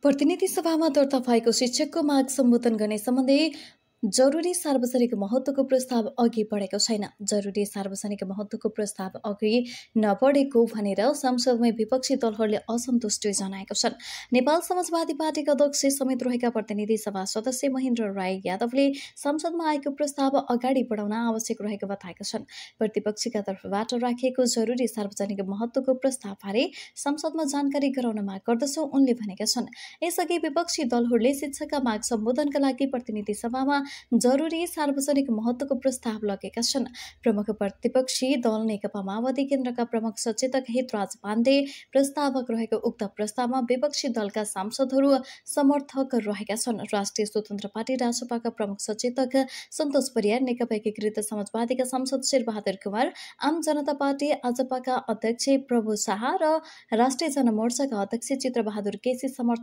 प्रतिनिधि सभामा दर्ता भएको शिक्षकको माग सम्बोधन गर्ने सम्बन्धी जरुरी सार्वजनिक महत्त्वको प्रस्ताव अघि बढेको छैन। जरुरी सार्वजनिक महत्त्वको प्रस्ताव अघि नबढेको भनेर संसदमै विपक्षी दलहरूले असन्तुष्टि जनाएका छन्। नेपाल समाजवादी पार्टीका अध्यक्ष समेत रहेका प्रतिनिधि सभा सदस्य महेन्द्र राय यादवले संसदमा आएको प्रस्ताव अगाडि बढाउन आवश्यक रहेको बताएका छन्। प्रतिपक्षीका तर्फबाट राखिएको जरुरी सार्वजनिक महत्त्वको प्रस्तावबारे संसदमा जानकारी गराउन माग गर्दछौं उनले भनेका छन्। यसअघि विपक्षी दलहरूले शिक्षकका माग सम्बोधनका लागि प्रतिनिधि सभामा जरुरी सार्वजनिक महत्त्वको प्रस्ताव लगेका छन्। प्रमुख प्रतिपक्षी दल नेकपा माओवादी केन्द्रका प्रमुख सचेतक हितराज पाण्डे प्रस्तावक रहेको उक्त प्रस्तावमा विपक्षी दलका सांसदहरू समर्थक रहेका छन्। राष्ट्रिय स्वतन्त्र पार्टी रासपाका प्रमुख सचेतक सन्तोष परियार, नेकपा एकीकृत समाजवादीका सांसद शेरबहादुर कुमार, आम जनता पार्टी आजपाका अध्यक्ष प्रभु शाह र राष्ट्रिय जनमोर्चाका अध्यक्ष चित्रबहादुर केसी समर्थन